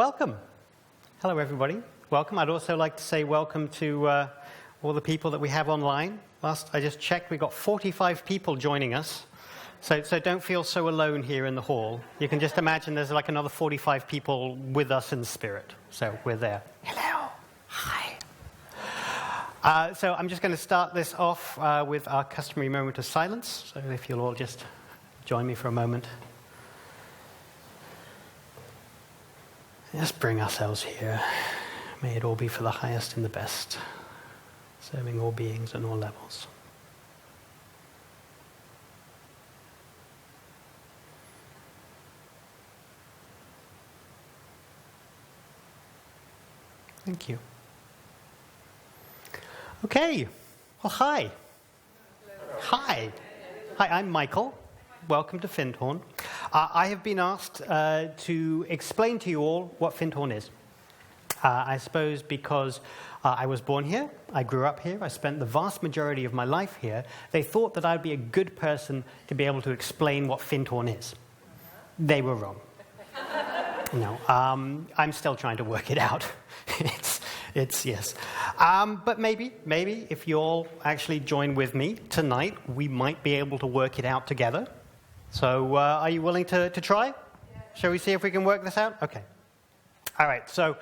Welcome. Hello, everybody. Welcome. I'd also like to say welcome to all the people that we have online. Last I just checked, we got 45 people joining us. So don't feel so alone here in the hall. You can just imagine there's like another 45 people with us in spirit. So we're there. Hello. Hi. So I'm just going to start this off with our customary moment of silence. So if you'll all just join me for a moment. Just bring ourselves here. May it all be for the highest and the best, serving all beings on all levels. Thank you. Okay. Well, hi. Hi. Hi, I'm Michael. Welcome to Findhorn. I have been asked to explain to you all what Findhorn is. I suppose because I was born here, I grew up here, I spent the vast majority of my life here, they thought that I'd be a good person to be able to explain what Findhorn is. They were wrong. No, I'm still trying to work it out. It's yes. But maybe if you all actually join with me tonight, we might be able to work it out together. So are you willing to try? Yeah. Shall we see if we can work this out? Okay. All right. So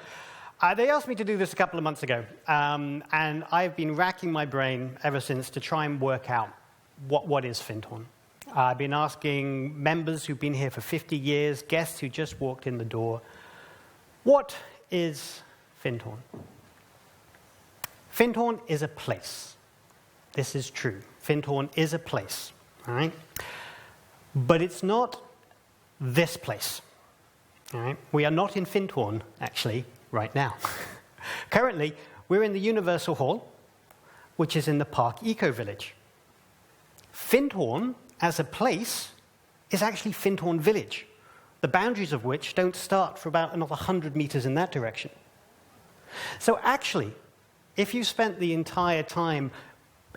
they asked me to do this a couple of months ago, and I've been racking my brain ever since to try and work out what is Findhorn. I've been asking members who've been here for 50 years, guests who just walked in the door, what is Findhorn? Findhorn is a place. This is true. Findhorn is a place, all right? But it's not this place, all right? We are not in Findhorn, actually, right now. Currently, we're in the Universal Hall, which is in the Park Eco Village. Findhorn, as a place, is actually Findhorn Village, the boundaries of which don't start for about another 100 meters in that direction. So actually, if you spent the entire time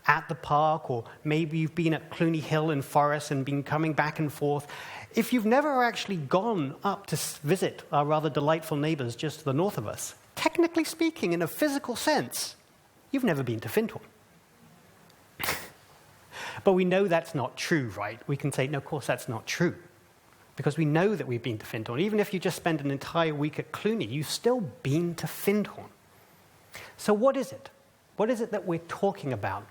at the park, or maybe you've been at Cluny Hill in Forest and been coming back and forth, if you've never actually gone up to visit our rather delightful neighbors just to the north of us, technically speaking, in a physical sense, you've never been to Findhorn. But we know that's not true, right? We can say, no, of course that's not true. Because we know that we've been to Findhorn. Even if you just spend an entire week at Cluny, you've still been to Findhorn. So what is it? What is it that we're talking about?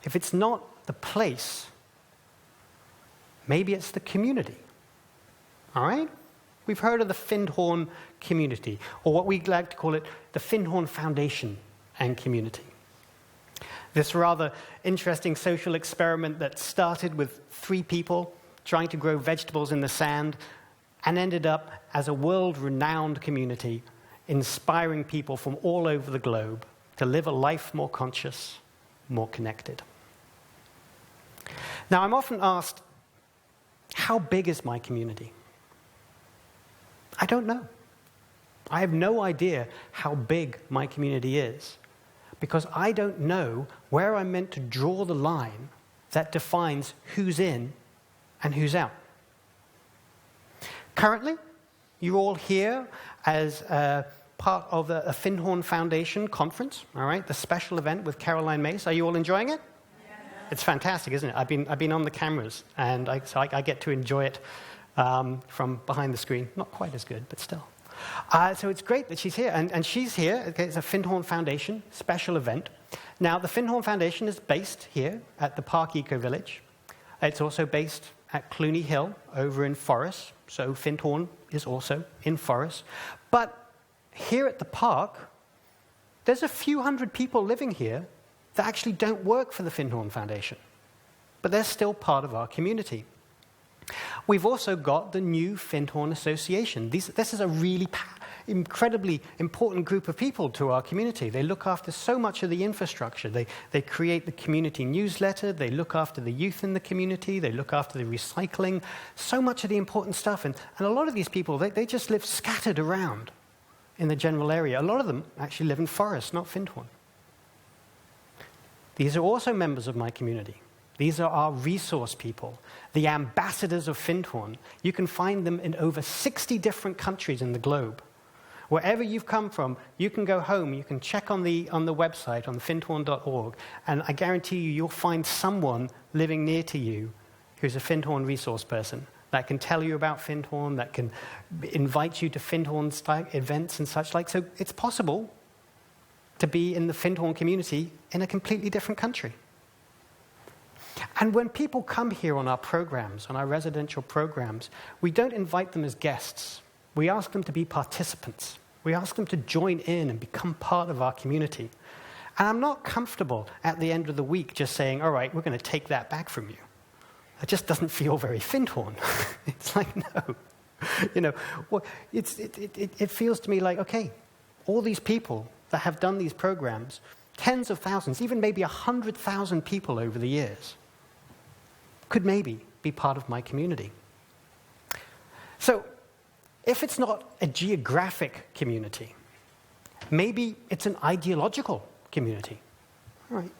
If it's not the place, maybe it's the community. All right? We've heard of the Findhorn community, or what we like to call it, the Findhorn Foundation and community. This rather interesting social experiment that started with 3 people trying to grow vegetables in the sand and ended up as a world-renowned community, inspiring people from all over the globe to live a life more conscious, more connected. Now, I'm often asked, how big is my community? I don't know. I have no idea how big my community is, because I don't know where I'm meant to draw the line that defines who's in and who's out. Currently, you're all here as part of a Findhorn Foundation conference, all right, the special event with Caroline Mace. Are you all enjoying it? Yeah. It's fantastic, isn't it? I've been on the cameras, and I get to enjoy it from behind the screen. Not quite as good, but still. So it's great that she's here, and she's here. Okay, it's a Findhorn Foundation special event. Now, the Findhorn Foundation is based here at the Park Eco Village. It's also based at Cluny Hill over in Forest, so Findhorn is also in Forest. But here at the park, there's a few hundred people living here that actually don't work for the Findhorn Foundation, but they're still part of our community. We've also got the new Findhorn Association. This is a really incredibly important group of people to our community. They look after so much of the infrastructure. They create the community newsletter. They look after the youth in the community. They look after the recycling. So much of the important stuff. And a lot of these people, they just live scattered around in the general area. A lot of them actually live in Forest, not Findhorn. These are also members of my community. These are our resource people, the ambassadors of Findhorn. You can find them in over 60 different countries in the globe. Wherever you've come from, you can go home, you can check on the website, on the findhorn.org, and I guarantee you'll find someone living near to you who's a Findhorn resource person that can tell you about Findhorn, that can invite you to Findhorn events and such like. So it's possible to be in the Findhorn community in a completely different country. And when people come here on our programs, on our residential programs, we don't invite them as guests. We ask them to be participants. We ask them to join in and become part of our community. And I'm not comfortable at the end of the week just saying, all right, we're going to take that back from you. It just doesn't feel very Findhorn. It's like, no. Well, it feels to me like, okay, all these people that have done these programs, tens of thousands, even maybe 100,000 people over the years, could maybe be part of my community. So, if it's not a geographic community, maybe it's an ideological community. All right.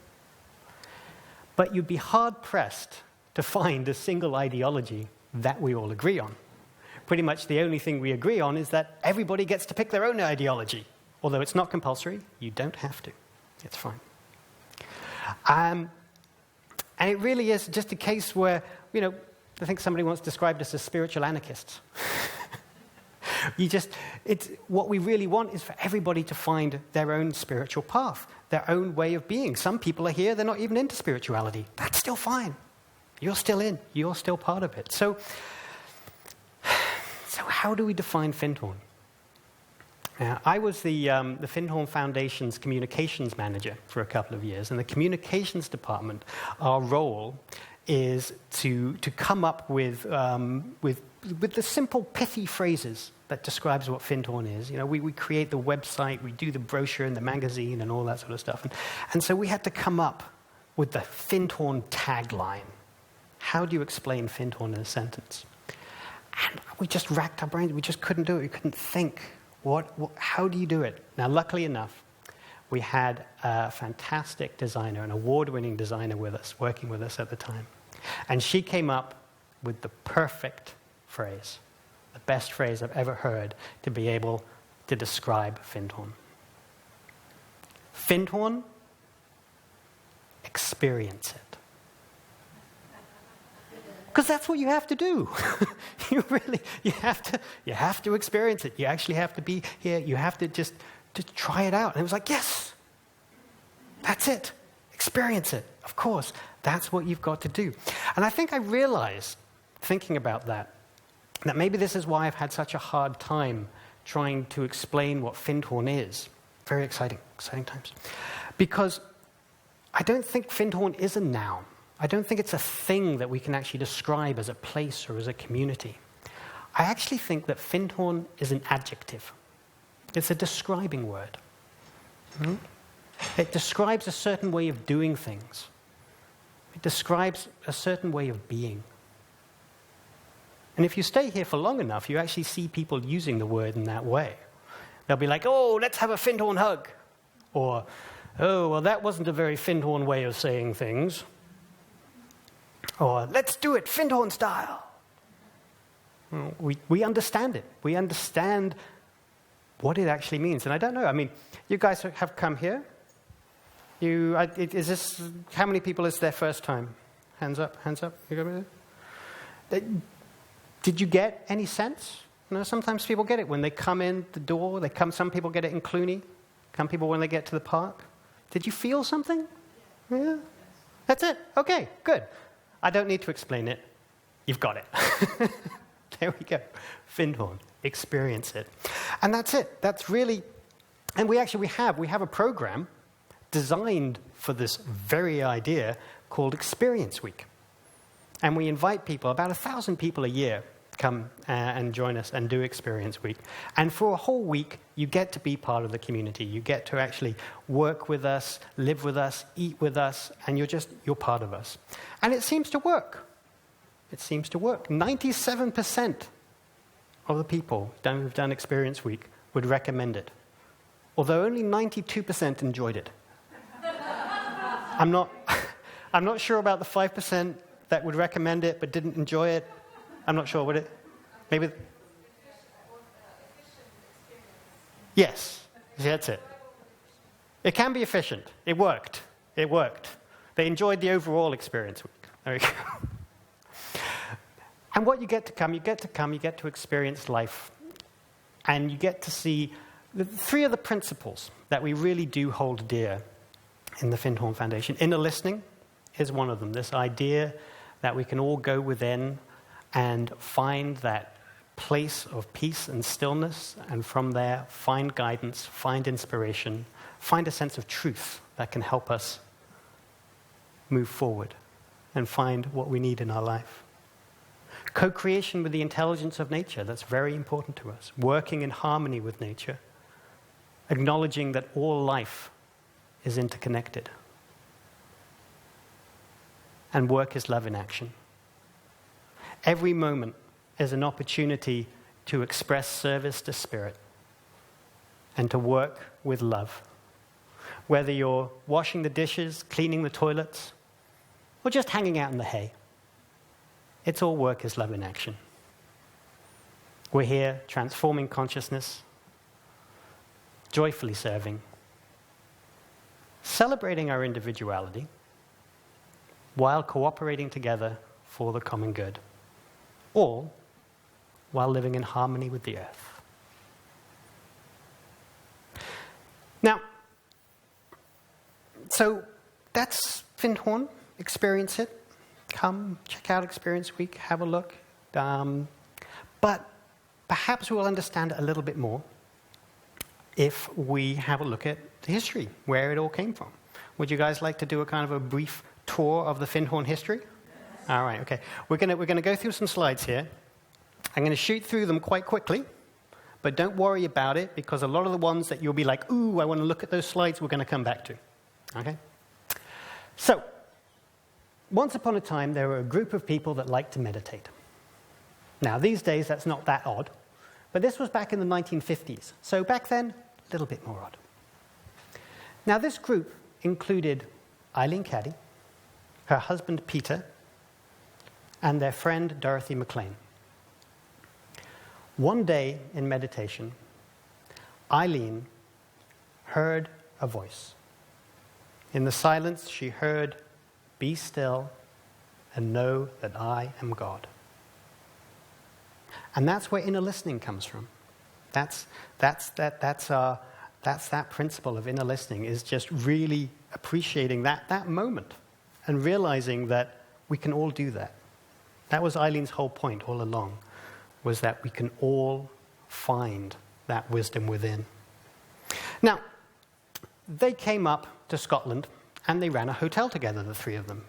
But you'd be hard-pressed to find a single ideology that we all agree on. Pretty much the only thing we agree on is that everybody gets to pick their own ideology. Although it's not compulsory, you don't have to. It's fine. And it really is just a case where, I think somebody once described us as spiritual anarchists. What we really want is for everybody to find their own spiritual path, their own way of being. Some people are here, they're not even into spirituality. That's still fine. You're still in. You're still part of it. So how do we define Findhorn? I was the Findhorn Foundation's communications manager for a couple of years. In the communications department, our role is to come up with the simple, pithy phrases that describes what Findhorn is. We create the website, we do the brochure and the magazine and all that sort of stuff. And so we had to come up with the Findhorn tagline. How do you explain Findhorn in a sentence? And we just racked our brains. We just couldn't do it. We couldn't think. How do you do it? Now, luckily enough, we had a fantastic designer, an award-winning designer with us, working with us at the time. And she came up with the perfect phrase, the best phrase I've ever heard to be able to describe Findhorn. Findhorn, experience it. Because that's what you have to do. you have to experience it. You actually have to be here. You have to just try it out. And it was like, yes, that's it. Experience it. Of course, that's what you've got to do. And I think I realized, thinking about that maybe this is why I've had such a hard time trying to explain what Findhorn is. Very exciting times. Because I don't think Findhorn is a noun. I don't think it's a thing that we can actually describe as a place or as a community. I actually think that Findhorn is an adjective. It's a describing word. It describes a certain way of doing things. It describes a certain way of being. And if you stay here for long enough, you actually see people using the word in that way. They'll be like, oh, let's have a Findhorn hug. Or, oh, well, that wasn't a very Findhorn way of saying things. Or, let's do it Findhorn style. We understand it. We understand what it actually means. And I don't know, you guys have come here. How many people is their first time? Hands up. You got me there? Did you get any sense? Sometimes people get it when they come in the door. Some people get it in Clooney. Some people when they get to the park. Did you feel something? Yeah. That's it. Okay, good. I don't need to explain it. You've got it. There we go. Findhorn. Experience it. And that's it. That's really... And we have a program designed for this very idea called Experience Week. And we invite people, about 1,000 people a year, come and join us and do Experience Week. And for a whole week, you get to be part of the community. You get to actually work with us, live with us, eat with us, and you're part of us. And it seems to work. It seems to work. 97% of the people who've done Experience Week would recommend it, although only 92% enjoyed it. I'm not sure about the 5% that would recommend it but didn't enjoy it. I'm not sure, would it? Maybe. Yes, that's it. It can be efficient. It worked. It worked. They enjoyed the overall experience week. There we go. And what you get to experience life. And you get to see the three of the principles that we really do hold dear in the Findhorn Foundation. Inner listening is one of them. This idea that we can all go within and find that place of peace and stillness, and from there find guidance, find inspiration, find a sense of truth that can help us move forward and find what we need in our life. Co-creation with the intelligence of nature, that's very important to us. Working in harmony with nature. Acknowledging that all life is interconnected. And work is love in action. Every moment is an opportunity to express service to spirit and to work with love. Whether you're washing the dishes, cleaning the toilets, or just hanging out in the hay. It's all work is love in action. We're here transforming consciousness, joyfully serving, celebrating our individuality, while cooperating together for the common good, all while living in harmony with the earth. Now, so that's Findhorn. Experience it. Come, check out Experience Week, have a look. But perhaps we'll understand it a little bit more if we have a look at the history, where it all came from. Would you guys like to do a kind of a brief tour of the Findhorn history? Yes. All right, okay. We're going to go through some slides here. I'm going to shoot through them quite quickly, but don't worry about it, because a lot of the ones that you'll be like, ooh, I want to look at those slides, we're going to come back to. Okay? So, once upon a time, there were a group of people that liked to meditate. Now, these days, that's not that odd, but this was back in the 1950s. So back then, a little bit more odd. Now, this group included Eileen Caddy, her husband Peter, and their friend Dorothy McLean. One day in meditation, Eileen heard a voice. In the silence, she heard, "Be still and know that I am God." And that's where inner listening comes from. That's that principle of inner listening, is just really appreciating that moment and realizing that we can all do that. That was Eileen's whole point all along, was that we can all find that wisdom within. Now, they came up to Scotland and they ran a hotel together, the three of them.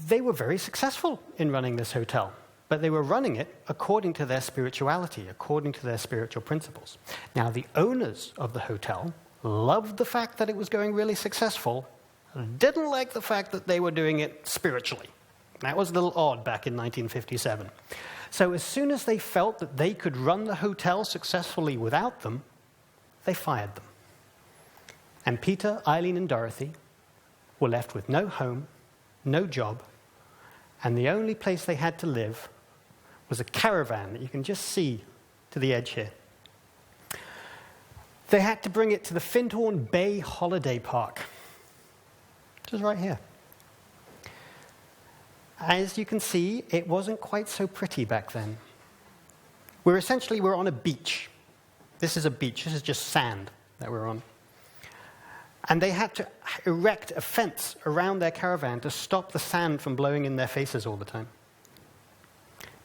They were very successful in running this hotel, but they were running it according to their spirituality, according to their spiritual principles. Now, the owners of the hotel loved the fact that it was going really successful, didn't like the fact that they were doing it spiritually. That was a little odd back in 1957. So as soon as they felt that they could run the hotel successfully without them, they fired them. And Peter, Eileen, and Dorothy were left with no home, no job, and the only place they had to live was a caravan that you can just see to the edge here. They had to bring it to the Findhorn Bay Holiday Park, which is right here. As you can see, it wasn't quite so pretty back then. We're on a beach. This is a beach. This is just sand that we're on. And they had to erect a fence around their caravan to stop the sand from blowing in their faces all the time.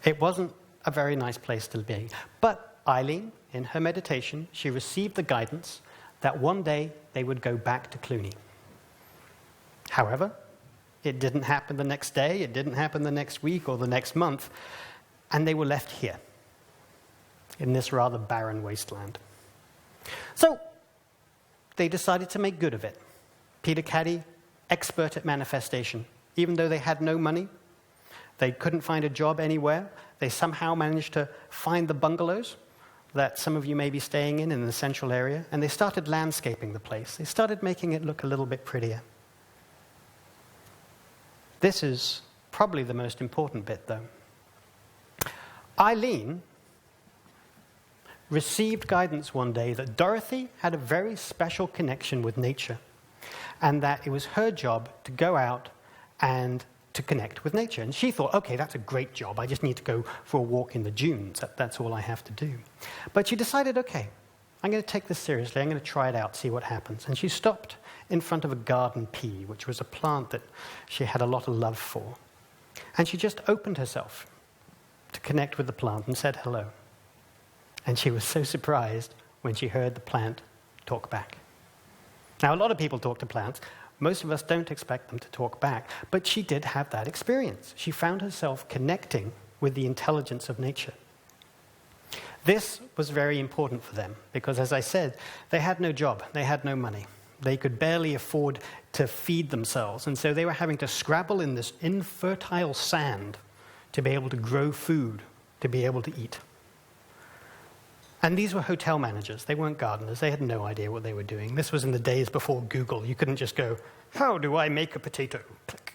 It wasn't a very nice place to be. But Eileen, in her meditation, she received the guidance that one day they would go back to Cluny. However, it didn't happen the next day, it didn't happen the next week or the next month, and they were left here, in this rather barren wasteland. So, they decided to make good of it. Peter Caddy, expert at manifestation. Even though they had no money, they couldn't find a job anywhere, they somehow managed to find the bungalows that some of you may be staying in the central area, and they started landscaping the place. They started making it look a little bit prettier. This is probably the most important bit, though. Eileen received guidance one day that Dorothy had a very special connection with nature, and that it was her job to go out and to connect with nature. And she thought, okay, that's a great job. I just need to go for a walk in the dunes. That's all I have to do. But she decided, okay, I'm going to take this seriously. I'm going to try it out, see what happens. And she stopped in front of a garden pea, which was a plant that she had a lot of love for. And she just opened herself to connect with the plant and said hello. And she was so surprised when she heard the plant talk back. Now, a lot of people talk to plants. Most of us don't expect them to talk back. But she did have that experience. She found herself connecting with the intelligence of nature. This was very important for them because, as I said, they had no job. They had no money. They could barely afford to feed themselves. And so they were having to scrabble in this infertile sand to be able to grow food, to be able to eat. And these were hotel managers. They weren't gardeners. They had no idea what they were doing. This was in the days before Google. You couldn't just go, how do I make a potato? Click.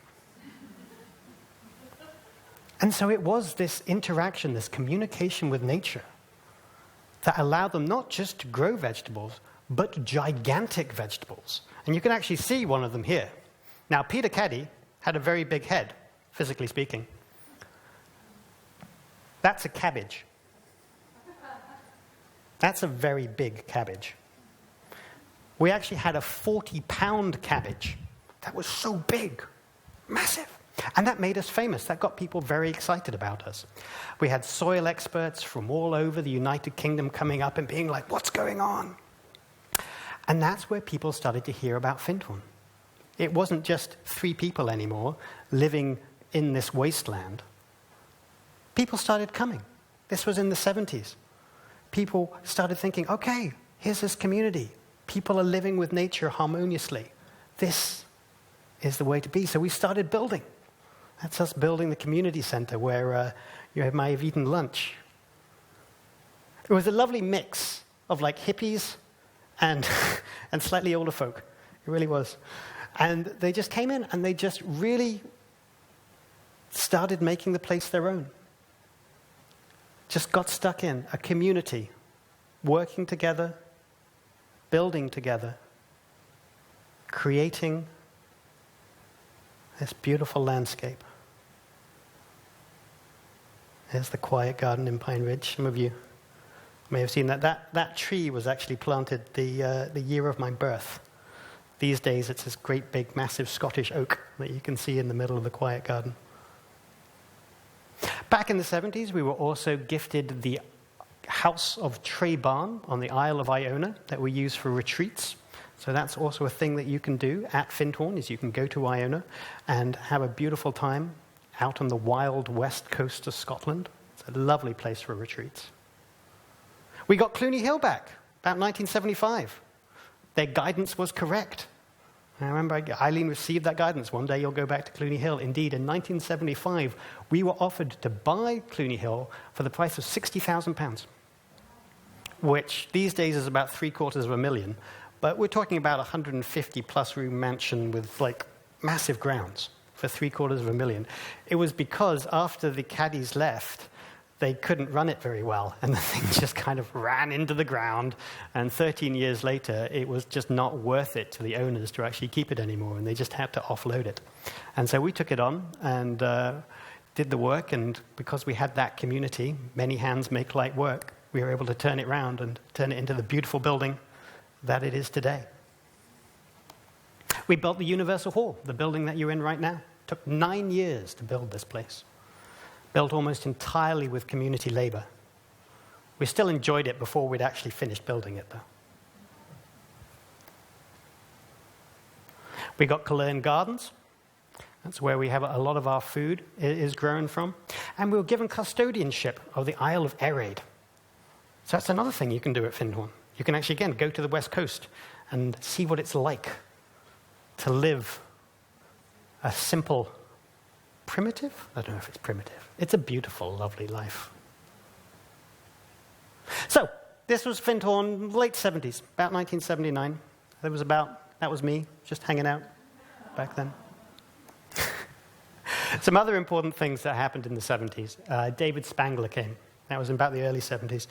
And so it was this interaction, this communication with nature that allowed them not just to grow vegetables, but gigantic vegetables. And you can actually see one of them here. Now, Peter Caddy had a very big head, physically speaking. That's a cabbage. That's a very big cabbage. We actually had a 40-pound cabbage. That was so big, massive. And that made us famous. That got people very excited about us. We had soil experts from all over the United Kingdom coming up and being like, what's going on? And that's where people started to hear about Findhorn. It wasn't just 3 people anymore living in this wasteland. People started coming. This was in the 70s. People started thinking, okay, here's this community. People are living with nature harmoniously. This is the way to be. So we started building. That's us building the community center where you might have eaten lunch. It was a lovely mix of like hippies and slightly older folk. It really was. And they just came in and they just really started making the place their own. Just got stuck in a community, working together, building together, creating this beautiful landscape. There's the quiet garden in Pine Ridge. Some of you may have seen that. That tree was actually planted the year of my birth. These days it's this great big massive Scottish oak that you can see in the middle of the quiet garden. Back in the 70s, we were also gifted the House of Trey Barn on the Isle of Iona that we use for retreats. So that's also a thing that you can do at Findhorn, is you can go to Iona and have a beautiful time out on the wild west coast of Scotland. It's a lovely place for retreats. We got Cluny Hill back, about 1975. Their guidance was correct. I remember Eileen received that guidance. One day you'll go back to Cluny Hill. Indeed, in 1975, we were offered to buy Cluny Hill for the price of £60,000, which these days is about $750,000. But we're talking about a 150-plus room mansion with like massive grounds for $750,000. It was because after the caddies left, they couldn't run it very well, and the thing just kind of ran into the ground, and 13 years later, it was just not worth it to the owners to actually keep it anymore, and they just had to offload it. And so we took it on and did the work, and because we had that community, many hands make light work, we were able to turn it around and turn it into the beautiful building that it is today. We built the Universal Hall, the building that you're in right now. It took 9 years to build this place. Built almost entirely with community labor. We still enjoyed it before we'd actually finished building it, though. We got Cullen Gardens. That's where we have a lot of our food is grown from. And we were given custodianship of the Isle of Ereid. So that's another thing you can do at Findhorn. You can actually, again, go to the west coast and see what it's like to live a simple, primitive? I don't know if it's primitive. It's a beautiful, lovely life. So, this was Findhorn, late 70s, about 1979. That was me, just hanging out back then. Some other important things that happened in the 70s. David Spangler came That was in about the early 70s.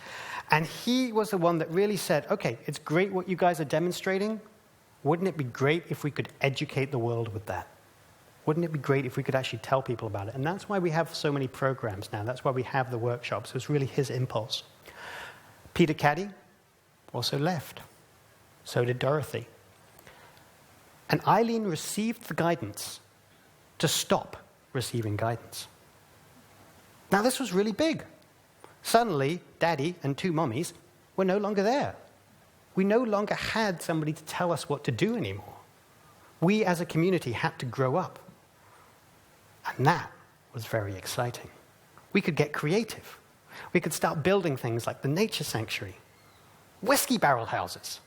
And he was the one that really said, okay, it's great what you guys are demonstrating. Wouldn't it be great if we could educate the world with that? Wouldn't it be great if we could actually tell people about it? And that's why we have so many programs now. That's why we have the workshops. It was really his impulse. Peter Caddy also left. So did Dorothy. And Eileen received the guidance to stop receiving guidance. Now, this was really big. Suddenly, Daddy and two mummies were no longer there. We no longer had somebody to tell us what to do anymore. We as a community had to grow up. And that was very exciting. We could get creative. We could start building things like the nature sanctuary, whiskey barrel houses.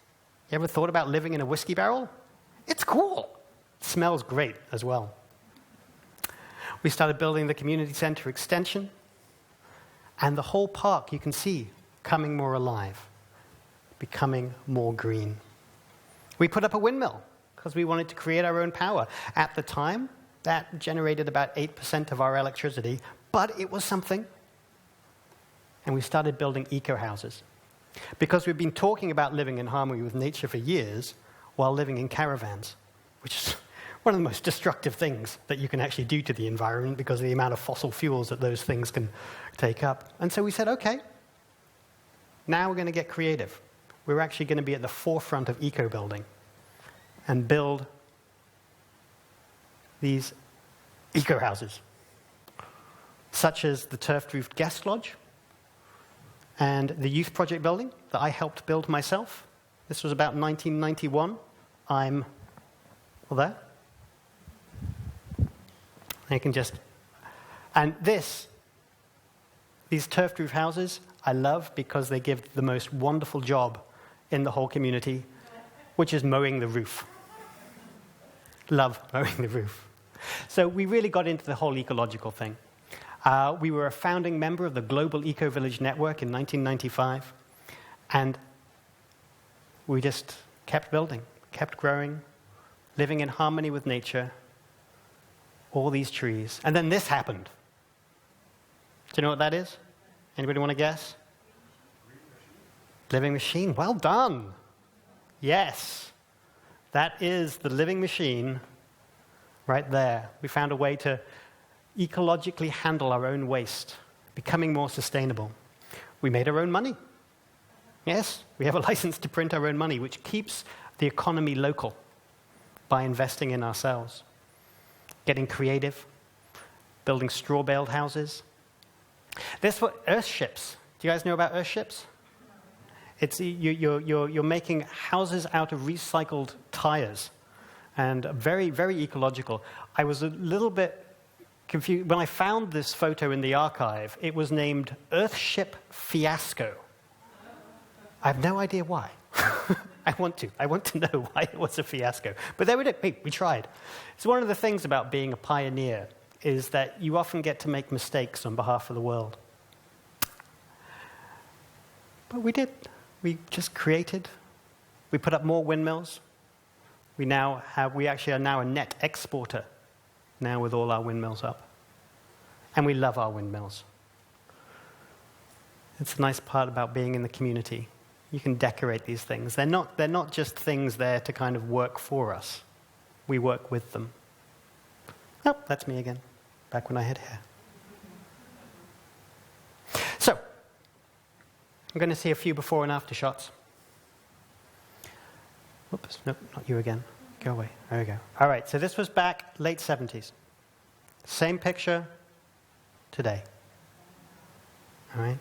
You ever thought about living in a whiskey barrel? It's cool. It smells great as well. We started building the community center extension, and the whole park, you can see, coming more alive, becoming more green. We put up a windmill because we wanted to create our own power. At the time, that generated about 8% of our electricity, but it was something. And we started building eco-houses. Because we've been talking about living in harmony with nature for years while living in caravans, which is one of the most destructive things that you can actually do to the environment because of the amount of fossil fuels that those things can take up. And so we said, okay, now we're going to get creative. We're actually going to be at the forefront of eco-building and build these eco-houses, such as the turf-roofed guest lodge and the youth project building that I helped build myself. This was about 1991. I'm, well, there. I can just, and these turf roof houses, I love because they give the most wonderful job in the whole community, which is mowing the roof. Love mowing the roof. So we really got into the whole ecological thing. We were a founding member of the Global Eco Village Network in 1995, and we just kept building, kept growing, living in harmony with nature, all these trees. And then this happened. Do you know what that is? Anybody want to guess? Living machine. Well done. Yes. That is the living machine right there. We found a way to ecologically handle our own waste, becoming more sustainable. We made our own money. Yes, we have a license to print our own money, which keeps the economy local by investing in ourselves. Getting creative, building straw-baled houses. This was Earthships. Do you guys know about Earthships? It's you're making houses out of recycled tires, and very, very ecological. I was a little bit confused when I found this photo in the archive. It was named Earthship Fiasco. I have no idea why. I want to know why it was a fiasco. But there we did. We tried. It's one of the things about being a pioneer is that you often get to make mistakes on behalf of the world. But we did. We just created. We put up more windmills. We actually are now a net exporter now with all our windmills up. And we love our windmills. It's a nice part about being in the community. You can decorate these things. They're not just things there to kind of work for us. We work with them. Oh, that's me again, back when I had hair. So, I'm going to see a few before and after shots. Whoops, nope, not you again. Go away. There we go. All right, so this was back late 70s. Same picture today. All right.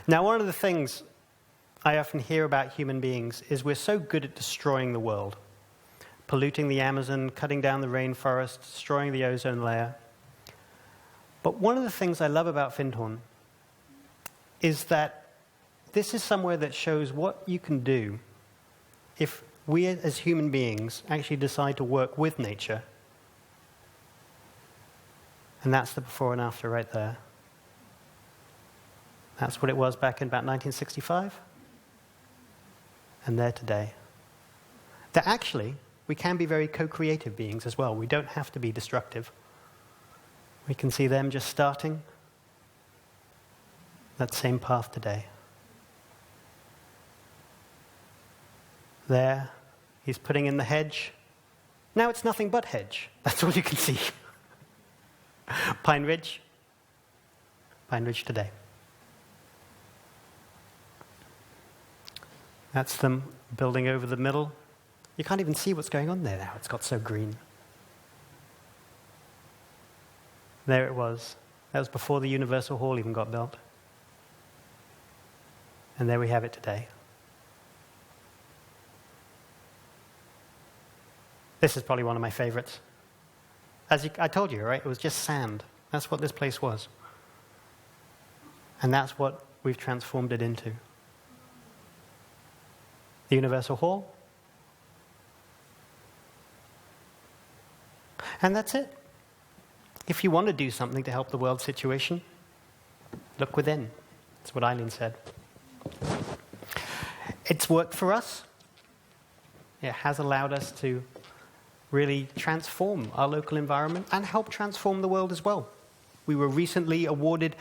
Now, one of the things I often hear about human beings is we're so good at destroying the world, polluting the Amazon, cutting down the rainforest, destroying the ozone layer. But one of the things I love about Findhorn is that this is somewhere that shows what you can do if we as human beings actually decide to work with nature. And that's the before and after right there. That's what it was back in about 1965. And there today. That actually, we can be very co-creative beings as well. We don't have to be destructive. We can see them just starting. that same path today. There, he's putting in the hedge. Now it's nothing but hedge. That's all you can see. Pine Ridge today. That's them building over the middle. You can't even see what's going on there now. It's got so green. There it was. That was before the Universal Hall even got built. And there we have it today. This is probably one of my favorites. I told you, right? It was just sand. That's what this place was. And that's what we've transformed it into. The Universal Hall. And that's it. If you want to do something to help the world situation, look within. That's what Eileen said. It's worked for us. It has allowed us to really transform our local environment and help transform the world as well. We were recently awarded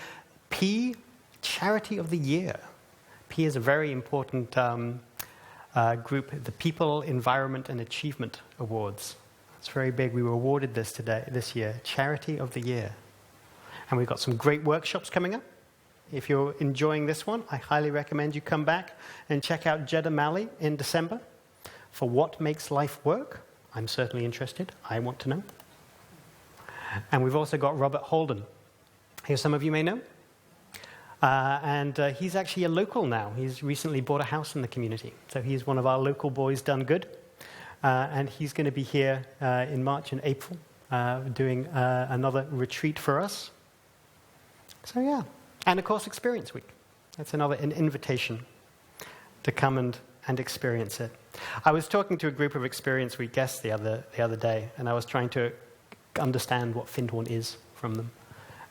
P Charity of the Year. P is a very important group, the People, Environment and Achievement Awards. It's very big. We were awarded this year, Charity of the Year. And we've got some great workshops coming up. If you're enjoying this one, I highly recommend you come back and check out Jeddah Mali in December for What Makes Life Work. I'm certainly interested. I want to know. And we've also got Robert Holden, who some of you may know. And he's actually a local now. He's recently bought a house in the community. So he's one of our local boys done good. And he's going to be here in March and April doing another retreat for us. So yeah. And of course, Experience Week. That's an invitation to come and experience it. I was talking to a group of Experience Week guests the other day, and I was trying to understand what Findhorn is from them.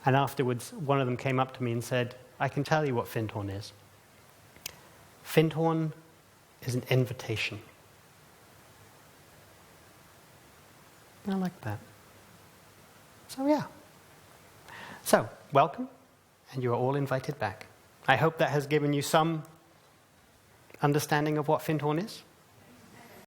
And afterwards, one of them came up to me and said, I can tell you what Findhorn is. Findhorn is an invitation. I like that. So yeah. So, welcome, and you are all invited back. I hope that has given you some understanding of what Findhorn is.